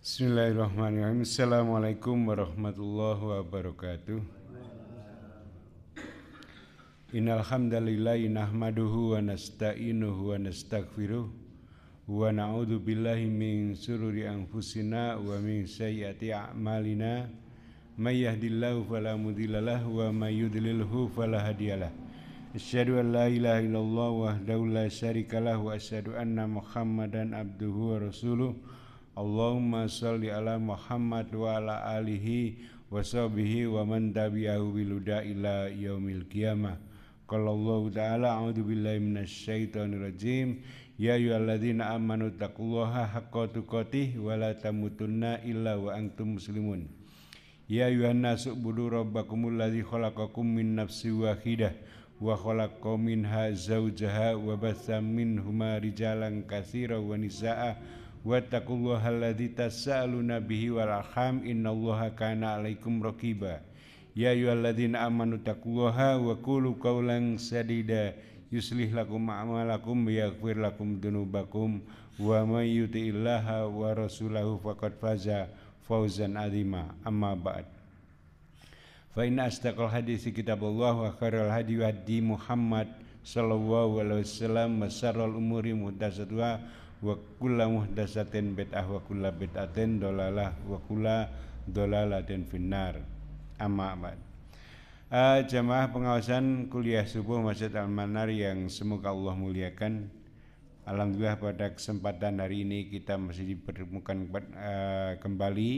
Bismillahirrahmanirrahim. Assalamualaikum warahmatullahi wabarakatuh. Innal hamdalillah nahmaduhu wa nasta'inuhu wa nastaghfiruh wa na'udzu billahi min shururi anfusina wa min sayyiati a'malina. May yahdihillahu fala mudhillalah wa may yudlilhu fala hadiyalah. Asyhadu an la ilaha illallah wahdahu la syarikalah wa asyhadu anna Muhammadan abduhu wa rasuluh. Allahumma sholli ala Muhammad wa ala alihi wa sahbihi wa man tabi'ahu bil huda ila yaumil qiyamah. Qala Allah ta'ala a'udzu billahi minasyaitonir rajim. Ya ayyuhalladzina amanu taqullaha haqqa tuqatih wa la tamutunna illa wa antum muslimun. Ya ayyuhan nasu ubudu rabbakumul ladzi khalaqakum min nafsin wahidah wa khalaqa minha zawjaha wa batha minhuma rijalan katsiran wa nisaa'a wattaqullaha alladzi tasaaluna bihi wal arham innallaha kana 'alaikum raqiba. Ya ayyuhalladzina amanu taqullaha wa qulu qawlan sadida yuslih lakum a'malakum wa yaghfir lakum dzunubakum wa may yuti'illaha wa rasulahu faqad faza fawzan 'azima. Amma ba'd. Fa inna asdaqal hadits kitabullah wa khairal hadi hadi Muhammad sallallahu alaihi wasallam wa syarrul umuri muhdatsatuha wa kullu muhdatsatin bid'ah wa kullu bid'atin dhalalah wa kullu dhalalatin finnar. Amma ba'd. Jamaah pengawasan kuliah subuh Masjid Al-Manar yang semoga Allah muliakan. Alhamdulillah pada kesempatan hari ini kita masih dipertemukan kembali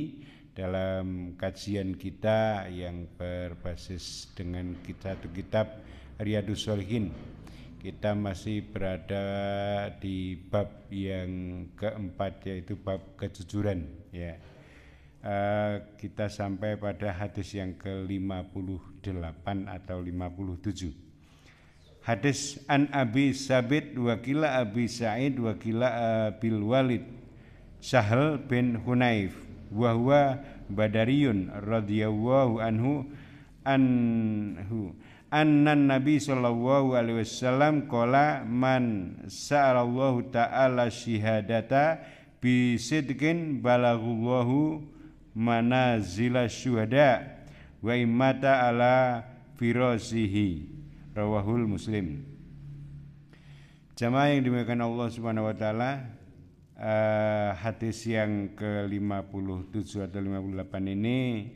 dalam kajian kita yang berbasis dengan satu kitab Riyadhus Shalihin. Kita masih berada di bab yang keempat, yaitu bab kejujuran, ya. Kita sampai pada hadis yang ke-58 atau 57. Hadis an Abi Sabit wa qila Abi Sa'id wa qila Abil Walid Sahal bin Hunayf wa huwa Badariyun radhiyallahu anhu annan Nabi sallallahu alaihi wasallam qala man sa'alallahu ta'ala syihadata bi sidqin balaghullahu manazila syuhada wa imata ala firasihi. Rawahul Muslim. Jamaah yang dimuliakan Allah Subhanahu wa taala, hadis yang ke-57 atau 58 ini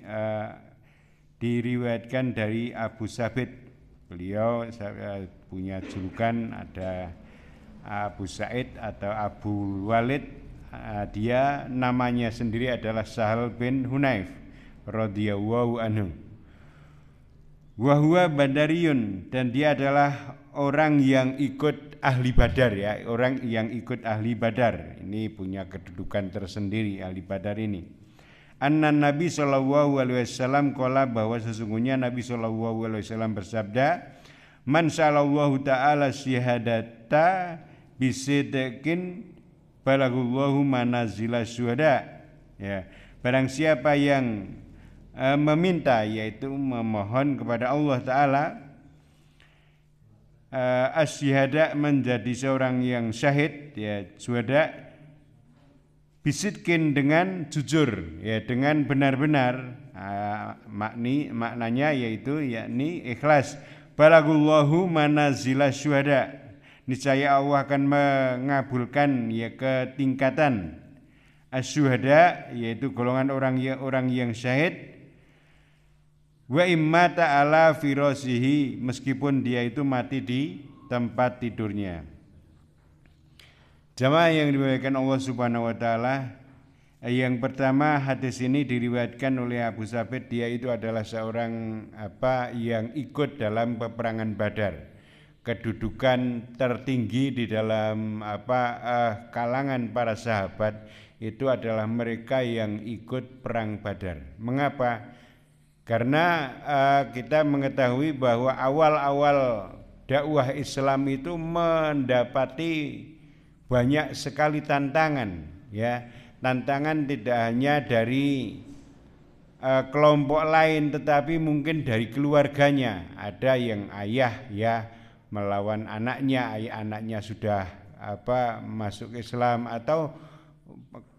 diriwayatkan dari Abu Sabit. Beliau punya julukan, ada Abu Sa'id atau Abu Walid. Dia namanya sendiri adalah Sahal bin Hunayf radhiyallahu anhu. Wa huwa Badariyun, dan dia adalah orang yang ikut ahli Badar, ya, orang yang ikut ahli Badar. Ini punya kedudukan tersendiri ahli Badar ini. Anna Nabi sallallahu alaihi wasallam qala, bahwa sesungguhnya Nabi sallallahu alaihi wasallam bersabda, man sallallahu ta'ala syihadata bisidqin balaghullahu manazila syuhada. Ya, barang siapa yang meminta, yaitu memohon kepada Allah taala asyhada, menjadi seorang yang syahid, ya, syuhada, bisidkin, dengan jujur, ya, dengan benar-benar. Maknanya yaitu yakni ikhlas. Balaghullahu manazila syuhada, niscaya Allah akan mengabulkan, ya, ketingkatan asyuhada, yaitu golongan orang yang syahid. Wa immata ala firasihi, meskipun dia itu mati di tempat tidurnya. Jamaah yang dimuliakan Allah Subhanahu wa taala, yang pertama, hadis ini diriwayatkan oleh Abu Sabit. Dia itu adalah seorang yang ikut dalam peperangan Badar. Kedudukan tertinggi di dalam kalangan para sahabat itu adalah mereka yang ikut perang Badar. Mengapa? Karena kita mengetahui bahwa awal-awal dakwah Islam itu mendapati banyak sekali tantangan, ya. Tantangan tidak hanya dari kelompok lain, tetapi mungkin dari keluarganya. Ada yang ayah, ya, melawan anaknya, anaknya sudah masuk Islam, atau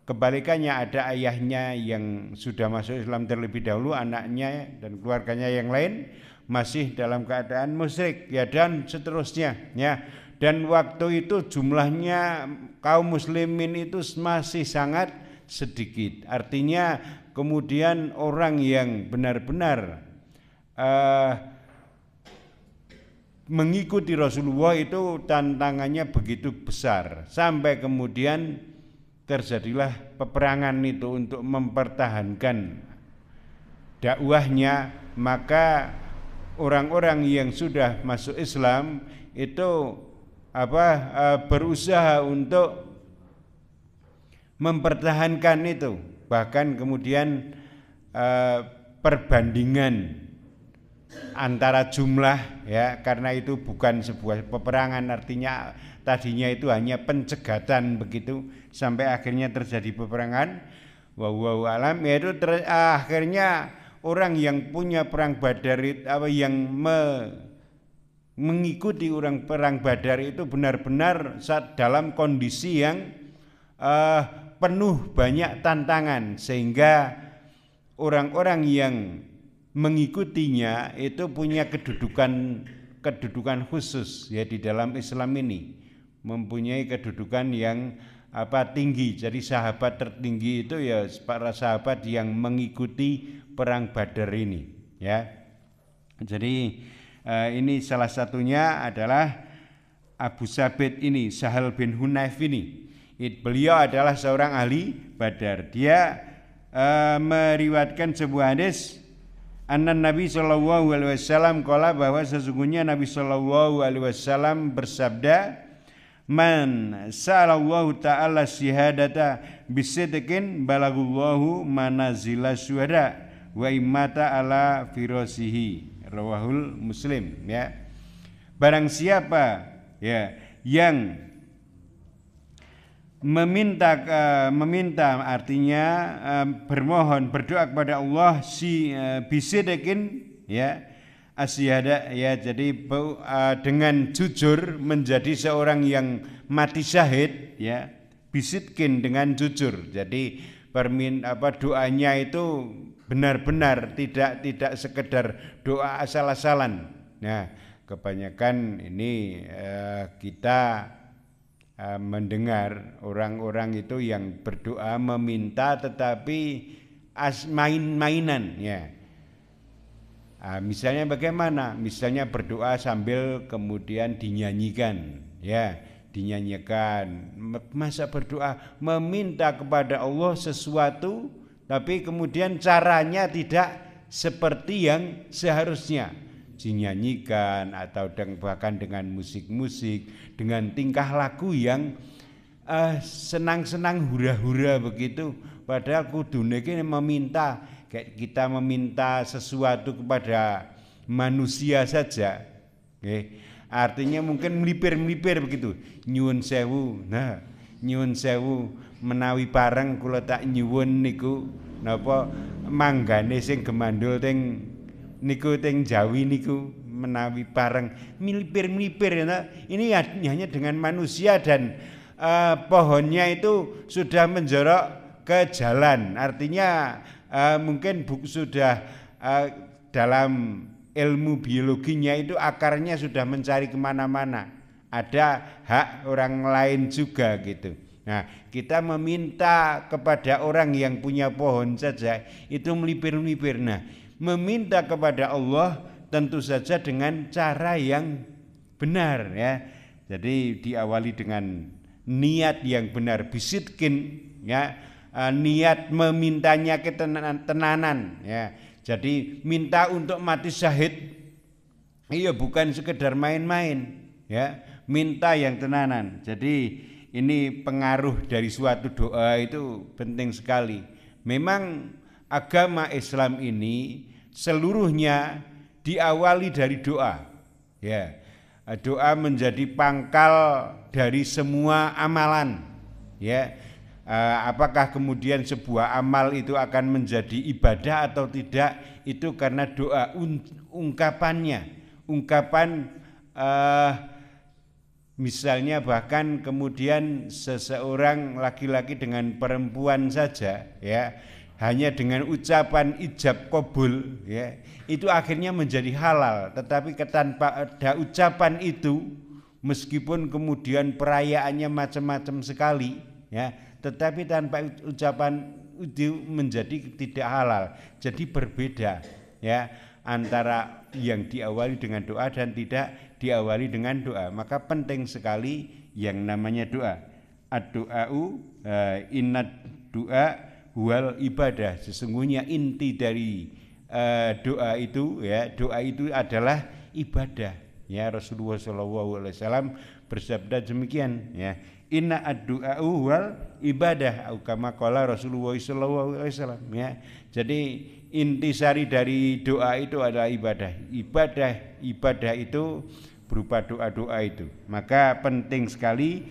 kebalikannya ada ayahnya yang sudah masuk Islam terlebih dahulu, anaknya dan keluarganya yang lain masih dalam keadaan musyrik, ya, dan seterusnya, ya. Dan waktu itu jumlahnya kaum muslimin itu masih sangat sedikit. Artinya kemudian orang yang benar-benar mengikuti Rasulullah itu tantangannya begitu besar, sampai kemudian terjadilah peperangan itu untuk mempertahankan dakwahnya. Maka orang-orang yang sudah masuk Islam itu berusaha untuk mempertahankan itu, bahkan kemudian perbandingan antara jumlah, ya, karena itu bukan sebuah peperangan, artinya tadinya itu hanya pencegatan begitu, sampai akhirnya terjadi peperangan. Wallahu alam, yaitu akhirnya orang yang punya perang Badar yang mengikuti orang perang Badar itu benar-benar dalam kondisi yang penuh banyak tantangan, sehingga orang-orang yang mengikutinya itu punya kedudukan khusus, ya, di dalam Islam ini mempunyai kedudukan yang tinggi. Jadi sahabat tertinggi itu ya para sahabat yang mengikuti perang Badar ini, ya. Jadi ini salah satunya adalah Abu Sabit ini, Sahal bin Hunayf ini. Beliau adalah seorang ahli Badar. Dia meriwayatkan sebuah hadis, annan Nabi sallallahu alaihi wasallam qala, bahwa sesungguhnya Nabi sallallahu alaihi wasallam bersabda, man sa'alallahu ta'ala syahadata bisidqin balagullahu manazila syuhada wa imata ala firasihi, rawahul Muslim, ya. Barang siapa, ya, yang meminta artinya bermohon, berdoa kepada Allah bisidqin, ya, asyhada, ya, jadi dengan jujur, menjadi seorang yang mati syahid, ya, bisidqin, dengan jujur. Jadi doanya itu benar-benar, tidak sekedar doa asal-asalan. Nah, kebanyakan ini kita mendengar orang-orang itu yang berdoa meminta tetapi main-mainan, ya. Misalnya bagaimana? Misalnya berdoa sambil kemudian dinyanyikan, ya, dinyanyikan. Masa berdoa meminta kepada Allah sesuatu tapi kemudian caranya tidak seperti yang seharusnya, dinyanyikan atau bahkan dengan musik-musik, dengan tingkah laku yang senang-senang, hura-hura begitu. Padahal kudune iki meminta, kayak kita meminta sesuatu kepada manusia saja, artinya mungkin melipir-melipir begitu, nyuwun sewu. Nah, nyuwun sewu menawi pareng kula tak nyuwun niku napa manggane sing gemandul teng niku teng Jawi niku, menawi pareng melipir-melipir, ya. Ini hanya dengan manusia, dan pohonnya itu sudah menjorok ke jalan, artinya mungkin sudah dalam ilmu biologinya itu akarnya sudah mencari kemana-mana, ada hak orang lain juga gitu. Nah, kita meminta kepada orang yang punya pohon saja itu melipir-melipir. Nah, meminta kepada Allah tentu saja dengan cara yang benar, ya. Jadi diawali dengan niat yang benar, bisidkin, ya. Niat memintanya ketenanan, ya. Jadi minta untuk mati syahid, iya, bukan sekedar main-main, ya. Minta yang tenanan. Jadi ini pengaruh dari suatu doa itu penting sekali. Memang agama Islam ini seluruhnya diawali dari doa, ya. Doa menjadi pangkal dari semua amalan, ya. Apakah kemudian sebuah amal itu akan menjadi ibadah atau tidak, itu karena doa, ungkapan Misalnya bahkan kemudian seseorang laki-laki dengan perempuan saja ya, hanya dengan ucapan ijab kabul ya, itu akhirnya menjadi halal. Tetapi tanpa ada ucapan itu, meskipun kemudian perayaannya macam-macam sekali ya, tetapi tanpa ucapan itu menjadi tidak halal. Jadi berbeda ya antara yang diawali dengan doa dan tidak diawali dengan doa. Maka penting sekali yang namanya doa. Ad-du'a'u innad du'a huwal ibadah. Sesungguhnya inti dari doa itu ya, doa itu adalah ibadah. Ya, Rasulullah SAW bersabda demikian ya. Inna ad-du'a'u huwal ibadah, atau kama qala Rasulullah SAW ya. Jadi intisari dari doa itu adalah ibadah. Ibadah itu berupa doa-doa itu. Maka penting sekali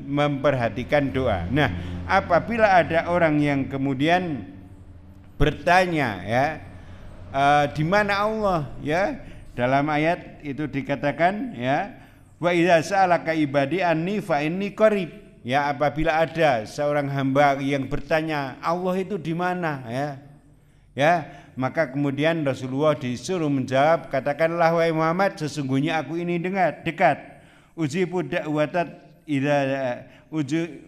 memperhatikan doa. Nah, apabila ada orang yang kemudian bertanya ya, di mana Allah ya, dalam ayat itu dikatakan ya, wa idza sa'alaka ibadi anni fa inni qarib. Ya, apabila ada seorang hamba yang bertanya Allah itu di mana ya, ya, maka kemudian Rasulullah disuruh menjawab, katakanlah wahai Muhammad, sesungguhnya aku ini dekat. Ujibu da'watat idza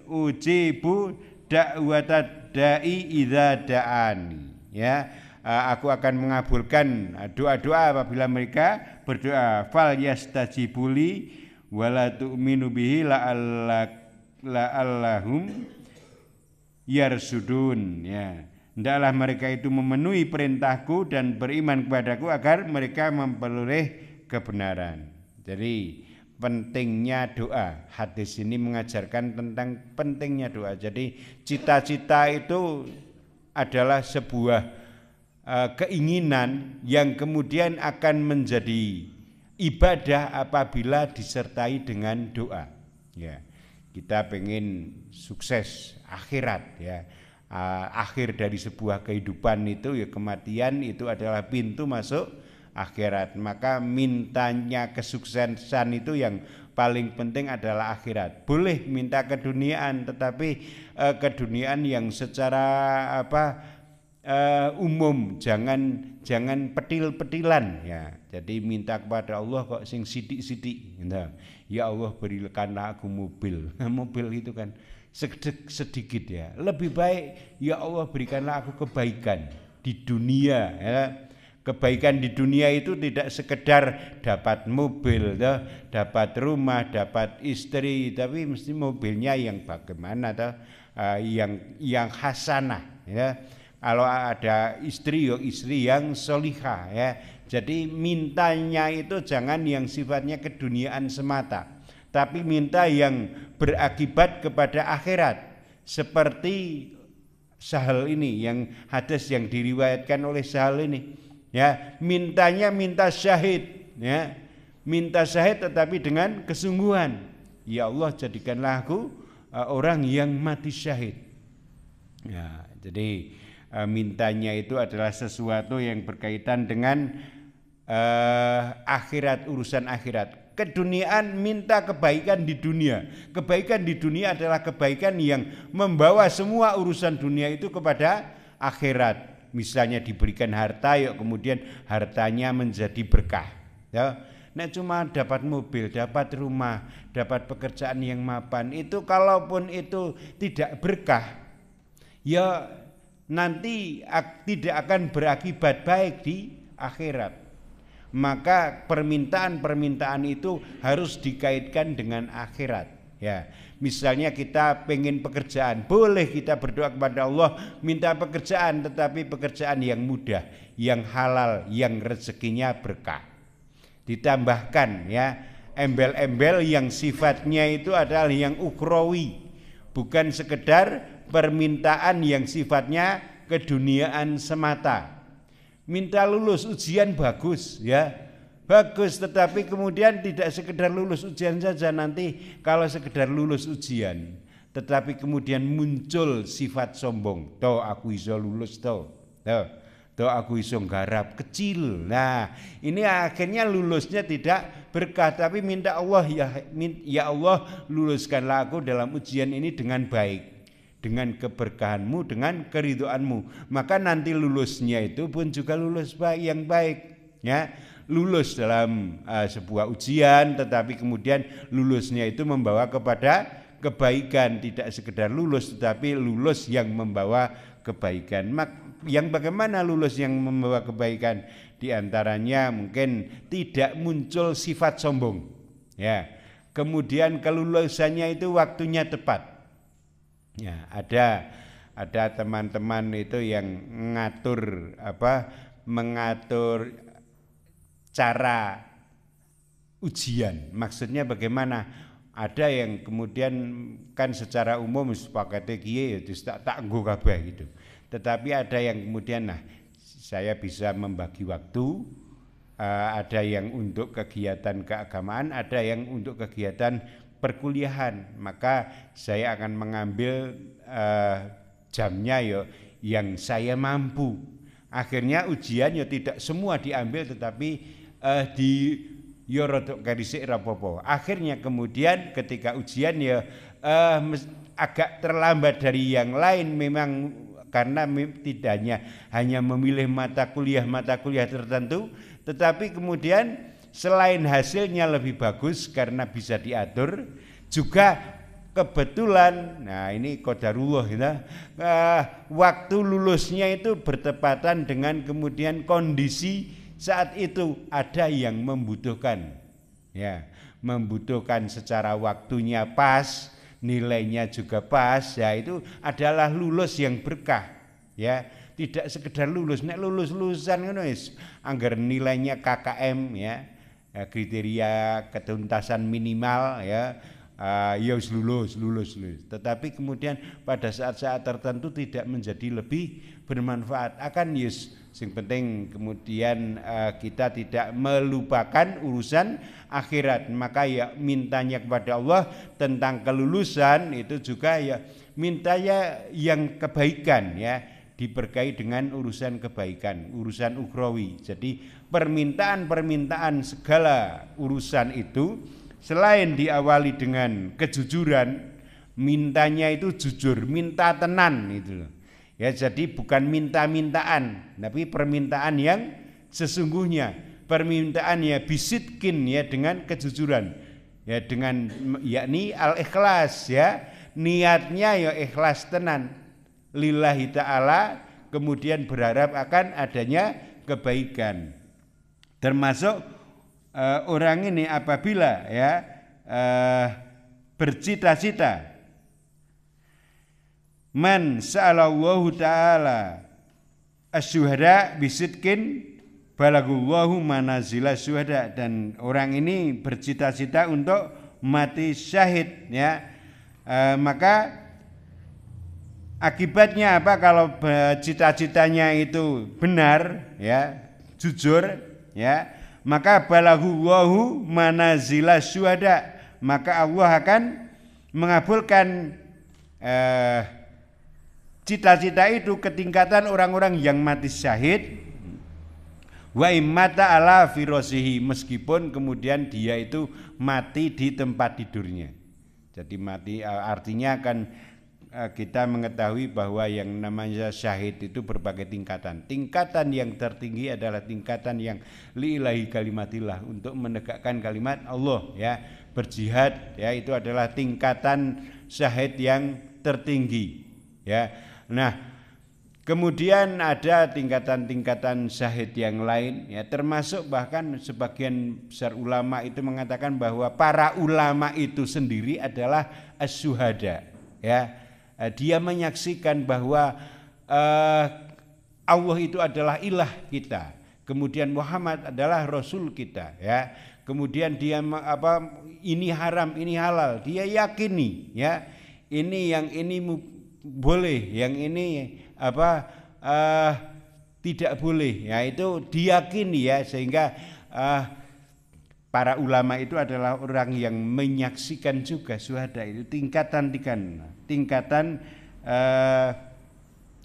ujibu da'watat da'i idza da'ani. Ya, aku akan mengabulkan doa-doa apabila mereka berdoa. Fal yastajibuli wala tu'minu bihi la'allahum yarsudun ya. Hendaklah mereka itu memenuhi perintahku dan beriman kepadaku agar mereka memperoleh kebenaran. Jadi pentingnya doa. Hadis ini mengajarkan tentang pentingnya doa. Jadi cita-cita itu adalah sebuah keinginan yang kemudian akan menjadi ibadah apabila disertai dengan doa. Ya, kita pengen sukses akhirat ya. Akhir dari sebuah kehidupan itu ya kematian, itu adalah pintu masuk akhirat. Maka mintanya kesuksesan itu yang paling penting adalah akhirat. Boleh minta keduniaan, tetapi keduniaan yang secara umum, jangan petil-petilan ya. Jadi minta kepada Allah kok sing sidik-sidik. Ya Allah berikanlah aku mobil. Mobil itu kan sedikit ya. Lebih baik ya Allah berikanlah aku kebaikan di dunia ya. Kebaikan di dunia itu tidak sekedar dapat mobil, dapat rumah, dapat istri, tapi mesti mobilnya yang bagaimana yang hasanah ya. Kalau ada istri ya istri yang solihah ya. Jadi mintanya itu jangan yang sifatnya keduniaan semata, tapi minta yang berakibat kepada akhirat. Seperti Sahal ini, yang hadis yang diriwayatkan oleh Sahal ini ya, mintanya minta syahid ya, minta syahid tetapi dengan kesungguhan. Ya Allah jadikanlah aku orang yang mati syahid ya. Jadi mintanya itu adalah sesuatu yang berkaitan dengan akhirat, urusan akhirat. Keduniaan minta kebaikan di dunia. Kebaikan di dunia adalah kebaikan yang membawa semua urusan dunia itu kepada akhirat. Misalnya diberikan harta, yuk kemudian hartanya menjadi berkah ya. Nah cuma dapat mobil, dapat rumah, dapat pekerjaan yang mapan, itu kalaupun itu tidak berkah ya nanti tidak akan berakibat baik di akhirat. Maka permintaan itu harus dikaitkan dengan akhirat ya. Misalnya kita pengen pekerjaan, boleh kita berdoa kepada Allah minta pekerjaan, tetapi pekerjaan yang mudah, yang halal, yang rezekinya berkah. Ditambahkan ya embel-embel yang sifatnya itu adalah yang ukhrawi, bukan sekedar permintaan yang sifatnya keduniaan semata. Minta lulus ujian bagus ya, bagus, tetapi kemudian tidak sekedar lulus ujian saja. Nanti kalau sekedar lulus ujian tetapi kemudian muncul sifat sombong, toh aku iso lulus toh, Tuh aku iso garap kecil. Nah, ini akhirnya lulusnya tidak berkah, tapi minta Allah, ya Allah luluskanlah aku dalam ujian ini dengan baik, dengan keberkahanmu, dengan keridhoanmu. Maka nanti lulusnya itu pun juga lulus yang baik, ya. Lulus dalam sebuah ujian, tetapi kemudian lulusnya itu membawa kepada kebaikan, tidak sekedar lulus tetapi lulus yang membawa kebaikan. Yang bagaimana lulus yang membawa kebaikan? Di antaranya mungkin tidak muncul sifat sombong, ya. Kemudian kelulusannya itu waktunya tepat. Ya, ada teman-teman itu yang mengatur cara ujian. Maksudnya bagaimana? Ada yang kemudian kan secara umum sepakatnya kiye ya tak nggo kabeh gitu. Tetapi ada yang kemudian saya bisa membagi waktu, ada yang untuk kegiatan keagamaan, ada yang untuk kegiatan perkuliahan. Maka saya akan mengambil jamnya yang saya mampu. Akhirnya ujian tidak semua diambil, tetapi di rodok karisik rapopo. Akhirnya kemudian ketika ujian agak terlambat dari yang lain, memang karena tidak hanya memilih mata kuliah tertentu, tetapi kemudian selain hasilnya lebih bagus karena bisa diatur, juga kebetulan, nah ini qadarullah ya, waktu lulusnya itu bertepatan dengan kemudian kondisi saat itu ada yang membutuhkan, ya, membutuhkan secara waktunya pas, nilainya juga pas, ya itu adalah lulus yang berkah, ya. Tidak sekedar lulus, nek lulusan ngono wis anggar nilainya KKM, ya, kriteria ketuntasan minimal, ya, ya lulus. Tetapi kemudian pada saat-saat tertentu tidak menjadi lebih bermanfaat. Akan sing penting kemudian kita tidak melupakan urusan akhirat. Maka ya mintanya kepada Allah tentang kelulusan itu juga ya mintanya yang kebaikan, ya, diberkahi dengan urusan kebaikan, urusan ukhrawi. Jadi permintaan segala urusan itu selain diawali dengan kejujuran, mintanya itu jujur, minta tenan itu loh. Ya, jadi bukan minta-mintaan, tapi permintaan yang sesungguhnya, permintaan ya bisidkin, ya, dengan kejujuran, ya, dengan yakni al-ikhlas, ya, niatnya ya ikhlas tenan lillahi ta'ala, kemudian berharap akan adanya kebaikan. Termasuk orang ini apabila ya bercita-cita, man sa'alallahu ta'ala asyuhada bisidkin balagullahu manazila syuhada, dan orang ini bercita-cita untuk mati syahid, ya, maka akibatnya apa kalau cita-citanya itu benar, ya, jujur, ya, maka balagullahu manazila syuhada, maka Allah akan mengabulkan cita-cita itu ke tingkatan orang-orang yang mati syahid, wa immata ala firasihi, meskipun kemudian dia itu mati di tempat tidurnya. Jadi mati artinya kan kita mengetahui bahwa yang namanya syahid itu berbagai tingkatan. Tingkatan yang tertinggi adalah tingkatan yang lillahi kalimatillah, untuk menegakkan kalimat Allah, ya, berjihad, ya, itu adalah tingkatan syahid yang tertinggi, ya. Nah, kemudian ada tingkatan-tingkatan syahid yang lain, ya, termasuk bahkan sebagian besar ulama itu mengatakan bahwa para ulama itu sendiri adalah asyuhada, ya. Dia menyaksikan bahwa Allah itu adalah ilah kita, kemudian Muhammad adalah rasul kita, ya. Kemudian dia ini haram, ini halal, dia yakini, ya, ini yang ini boleh, yang ini tidak boleh, ya, itu diyakini, ya, sehingga para ulama itu adalah orang yang menyaksikan juga syuhada itu tingkatan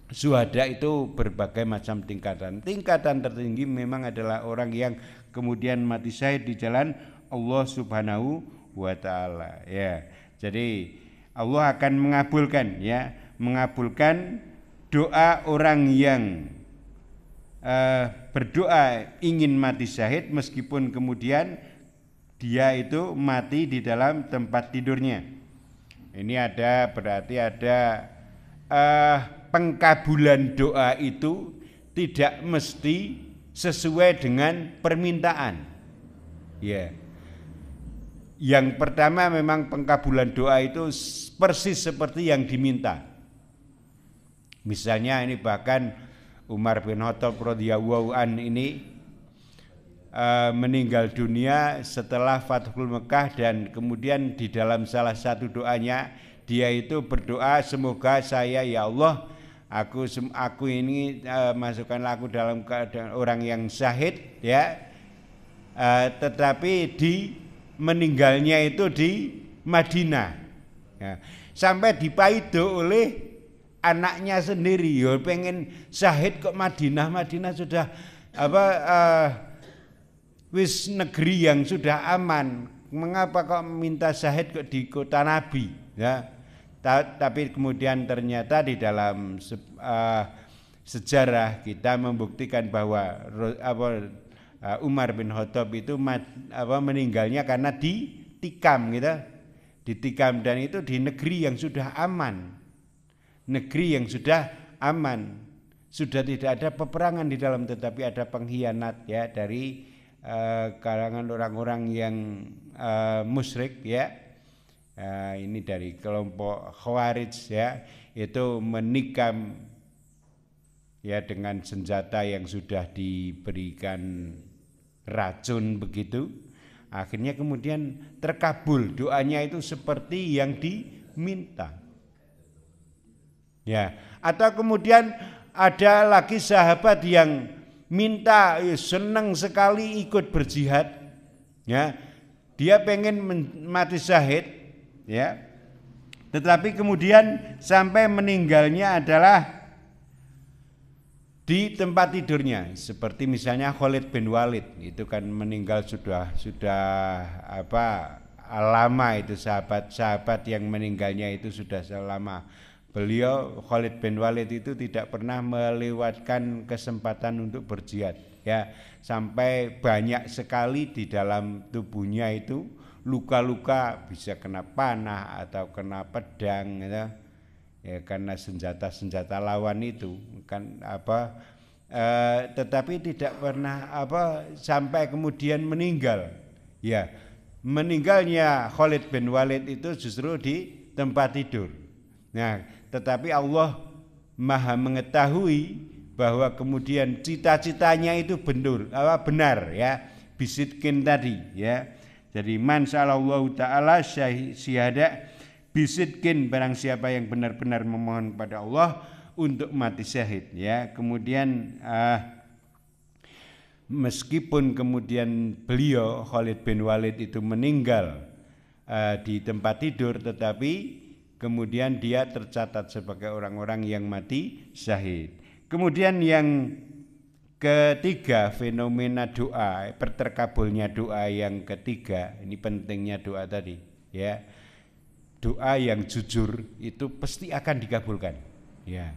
Syuhada itu berbagai macam tingkatan. Tingkatan tertinggi memang adalah orang yang kemudian mati syahid di jalan Allah Subhanahu wa taala, ya. Jadi Allah akan mengabulkan doa orang yang berdoa ingin mati syahid meskipun kemudian dia itu mati di dalam tempat tidurnya. Ini berarti ada pengkabulan doa itu tidak mesti sesuai dengan permintaan. Ya. Yang pertama memang pengkabulan doa itu persis seperti yang diminta. Misalnya ini bahkan Umar bin Khattab radhiyallahu an ini meninggal dunia setelah Fathul Mekah, dan kemudian di dalam salah satu doanya dia itu berdoa, semoga saya ya Allah aku ini masukkanlah aku dalam keadaan orang yang syahid, ya. Tetapi meninggalnya itu di Madinah, ya. Sampai dipaido oleh anaknya sendiri, ya pengen syahid kok Madinah sudah wis negeri yang sudah aman, mengapa kok minta syahid kok di kota Nabi, ya. Tapi kemudian ternyata di dalam sejarah kita membuktikan bahwa Umar bin Khattab itu meninggalnya karena ditikam, gitu. Ditikam, dan itu di negeri yang sudah aman. Negeri yang sudah aman, sudah tidak ada peperangan di dalam, tetapi ada pengkhianat, ya, dari kalangan orang-orang yang musyrik, ya. Ini dari kelompok Khawarij, ya, itu menikam, ya, dengan senjata yang sudah diberikan racun begitu. Akhirnya kemudian terkabul doanya itu seperti yang diminta. Ya, atau kemudian ada lagi sahabat yang minta, senang sekali ikut berjihad, ya. Dia pengen mati syahid, ya. Tetapi kemudian sampai meninggalnya adalah di tempat tidurnya, seperti misalnya Khalid bin Walid, itu kan meninggal sudah lama, itu sahabat yang meninggalnya itu sudah lama. Beliau Khalid bin Walid itu tidak pernah melewatkan kesempatan untuk berjihad, ya, sampai banyak sekali di dalam tubuhnya itu luka-luka, bisa kena panah atau kena pedang, gitu. Ya, karena senjata lawan itu kan tetapi tidak pernah sampai kemudian meninggal, ya. Meninggalnya Khalid bin Walid itu justru di tempat tidur. Nah, tetapi Allah Maha mengetahui bahwa kemudian cita-citanya itu benar, ya, bisitkin tadi, ya. Jadi man sallallahu ta'ala syahada bisitkin, barang siapa yang benar-benar memohon kepada Allah untuk mati syahid, ya. Kemudian meskipun kemudian beliau Khalid bin Walid itu meninggal di tempat tidur, tetapi kemudian dia tercatat sebagai orang-orang yang mati syahid. Kemudian yang ketiga, fenomena doa, terkabulnya doa yang ketiga, ini pentingnya doa tadi, ya. Doa yang jujur itu pasti akan dikabulkan, ya.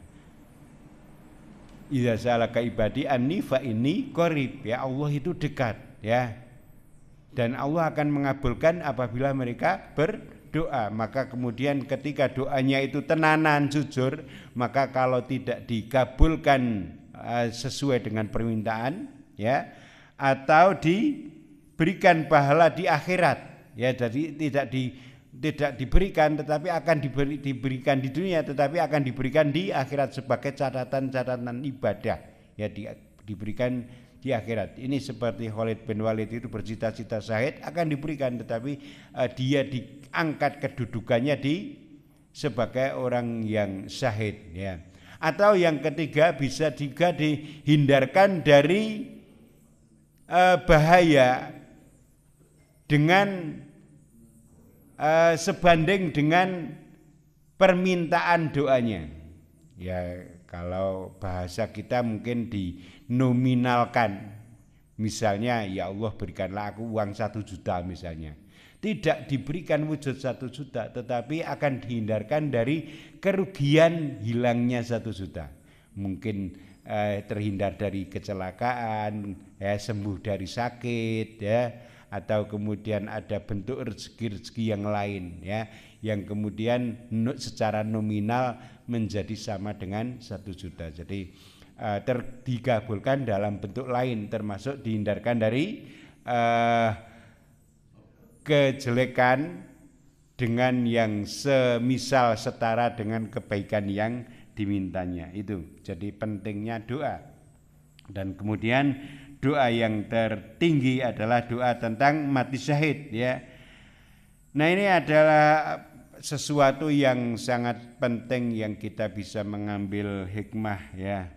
Idza salaka ibadi anni fa inni qarib, ya, Allah itu dekat, ya. Dan Allah akan mengabulkan apabila mereka berdoa. Maka kemudian ketika doanya itu tenanan, jujur, maka kalau tidak dikabulkan sesuai dengan permintaan, ya, atau diberikan pahala di akhirat, ya, jadi tidak diberikan tetapi akan diberikan di dunia, tetapi akan diberikan di akhirat sebagai catatan ibadah, ya, diberikan di akhirat. Ini seperti Khalid bin Walid itu bercita-cita syahid, akan diberikan, tetapi dia diangkat kedudukannya sebagai orang yang syahid, ya. Atau yang ketiga, bisa juga dihindarkan dari bahaya dengan sebanding dengan permintaan doanya, ya. Kalau bahasa kita mungkin dinominalkan, misalnya ya Allah berikanlah aku uang 1 juta misalnya. Tidak diberikan wujud 1 juta, tetapi akan dihindarkan dari kerugian hilangnya 1 juta. Mungkin terhindar dari kecelakaan, ya, sembuh dari sakit, ya, atau kemudian ada bentuk rezeki-rezeki yang lain, ya, yang kemudian secara nominal menjadi sama dengan 1 juta. Jadi dikabulkan dalam bentuk lain, termasuk dihindarkan dari kejelekan dengan yang semisal setara dengan kebaikan yang dimintanya itu. Jadi pentingnya doa. Dan kemudian doa yang tertinggi adalah doa tentang mati syahid, ya. Nah, ini adalah sesuatu yang sangat penting yang kita bisa mengambil hikmah, ya,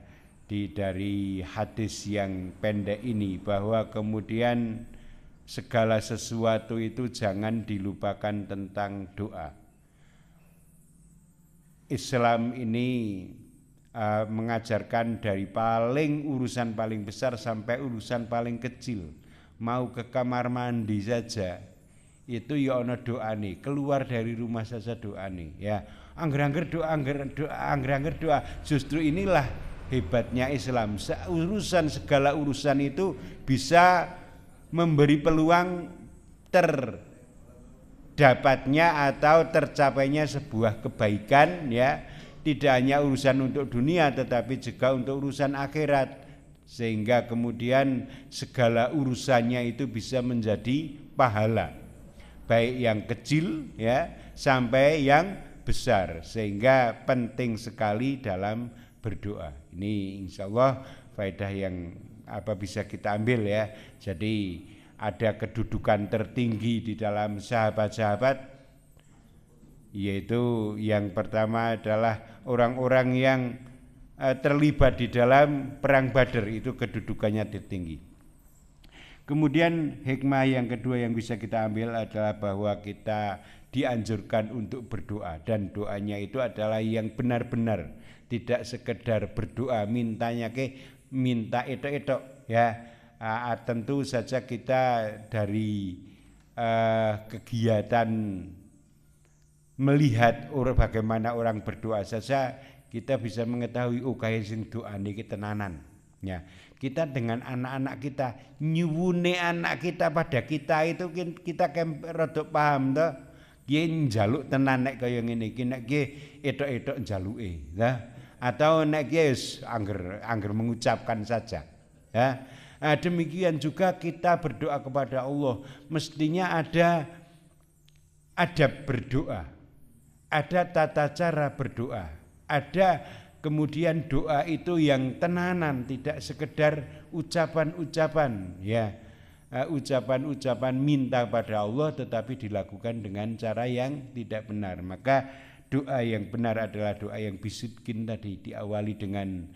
dari hadis yang pendek ini, bahwa kemudian segala sesuatu itu jangan dilupakan tentang doa. Islam ini mengajarkan dari urusan paling besar sampai urusan paling kecil. Mau ke kamar mandi saja itu ya ana doane, keluar dari rumah saja doane, ya. Angger-angger doa. Justru inilah hebatnya Islam. Segala urusan itu bisa memberi peluang terdapatnya atau tercapainya sebuah kebaikan, ya. Tidak hanya urusan untuk dunia tetapi juga untuk urusan akhirat, sehingga kemudian segala urusannya itu bisa menjadi pahala, baik yang kecil, ya, sampai yang besar, sehingga penting sekali dalam berdoa. Ini insya Allah faedah yang bisa kita ambil, ya. Jadi ada kedudukan tertinggi di dalam sahabat-sahabat, yaitu yang pertama adalah orang-orang yang terlibat di dalam perang Badar, itu kedudukannya tertinggi. Kemudian hikmah yang kedua yang bisa kita ambil adalah bahwa kita dianjurkan untuk berdoa, dan doanya itu adalah yang benar-benar, tidak sekedar berdoa minta etok-etok, ya. Tentu saja kita dari kegiatan melihat bagaimana orang berdoa saja kita bisa mengetahui kaya sing doa niki tenanan, ya. Kita dengan anak-anak kita, nyuwune anak kita pada kita itu kita rada paham toh, ki njaluk tenan nek kaya ngene iki, nek ki etok-etok njaluke, ya. Atau nek ki angger mengucapkan saja, ya. Nah, demikian juga kita berdoa kepada Allah, mestinya ada berdoa, ada tata cara berdoa, ada kemudian doa itu yang tenanan, tidak sekedar ucapan-ucapan, ya, ucapan-ucapan minta pada Allah tetapi dilakukan dengan cara yang tidak benar. Maka doa yang benar adalah doa yang bisikin tadi, diawali dengan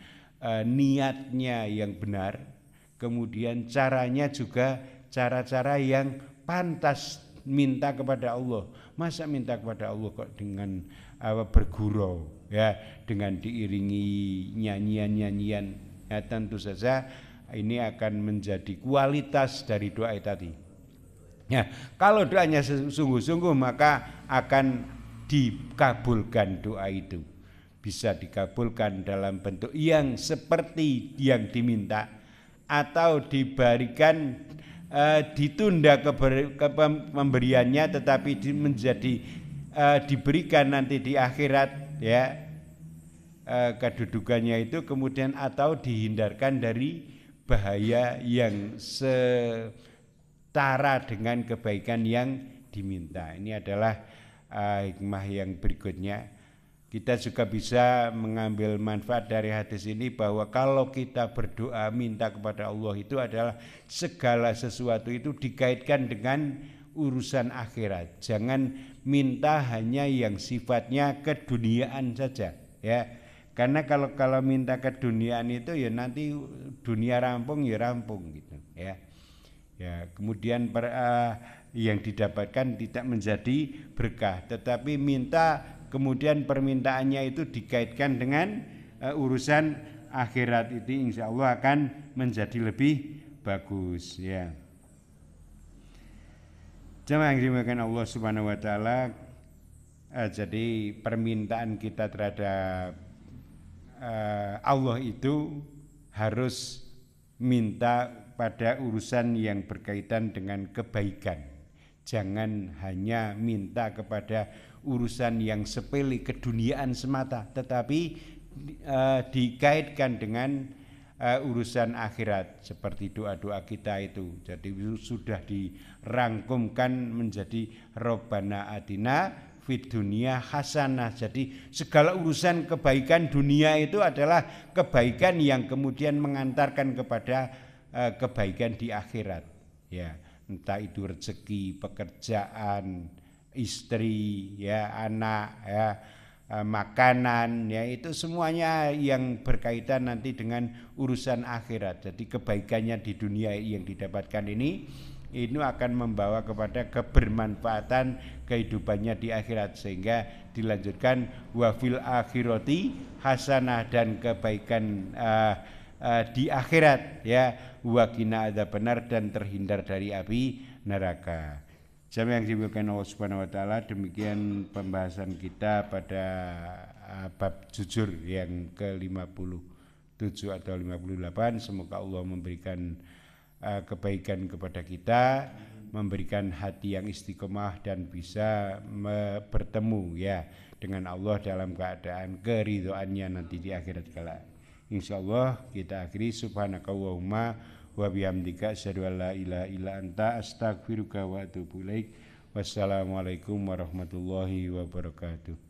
niatnya yang benar, kemudian caranya juga cara-cara yang pantas minta kepada Allah. Masa minta kepada Allah kok dengan bergurau, ya, dengan diiringi nyanyian-nyanyian, ya. Tentu saja ini akan menjadi kualitas dari doa tadi, ya. Kalau doanya sungguh-sungguh maka akan dikabulkan doa itu, bisa dikabulkan dalam bentuk yang seperti yang diminta, atau diberikan ditunda pemberiannya tetapi diberikan nanti di akhirat, ya, kedudukannya itu kemudian, atau dihindarkan dari bahaya yang setara dengan kebaikan yang diminta. Ini adalah hikmah yang berikutnya. Kita juga bisa mengambil manfaat dari hadis ini bahwa kalau kita berdoa minta kepada Allah itu adalah segala sesuatu itu dikaitkan dengan urusan akhirat. Jangan minta hanya yang sifatnya keduniaan saja, ya. Karena kalau minta keduniaan itu ya nanti dunia rampung ya rampung gitu, ya. Ya, kemudian yang didapatkan tidak menjadi berkah, tetapi minta kemudian permintaannya itu dikaitkan dengan urusan akhirat itu insya Allah akan menjadi lebih bagus ya. Jemaah yang dimuliakan Allah Subhanahu wa taala, jadi permintaan kita terhadap Allah itu harus minta pada urusan yang berkaitan dengan kebaikan. Jangan hanya minta kepada urusan yang sepele keduniaan semata, tetapi dikaitkan dengan urusan akhirat seperti doa-doa kita itu. Jadi sudah dirangkumkan menjadi Robbana atina fid dunya hasanah. Jadi segala urusan kebaikan dunia itu adalah kebaikan yang kemudian mengantarkan kepada kebaikan di akhirat. Ya, entah itu rezeki, pekerjaan, istri, ya, anak, ya, makanan, ya, itu semuanya yang berkaitan nanti dengan urusan akhirat. Jadi kebaikannya di dunia yang didapatkan ini akan membawa kepada kebermanfaatan kehidupannya di akhirat, sehingga dilanjutkan wa fil akhirati hasanah, dan kebaikan di akhirat ya wa qina adzabannar, dan terhindar dari api neraka. Jamaah yang dimuliakan Allah Subhanahu wa taala, demikian pembahasan kita pada bab jujur yang ke-57 atau 58. Semoga Allah memberikan kebaikan kepada kita, memberikan hati yang istiqomah dan bisa bertemu ya dengan Allah dalam keadaan keridhoannya nanti di akhirat kala. Insyaallah kita akhiri subhanakallahumma wa bihamdika asyhadu an la ilaha illa anta astaghfiruka wa atubu ilaik. Wassalamualaikum warahmatullahi wabarakatuh.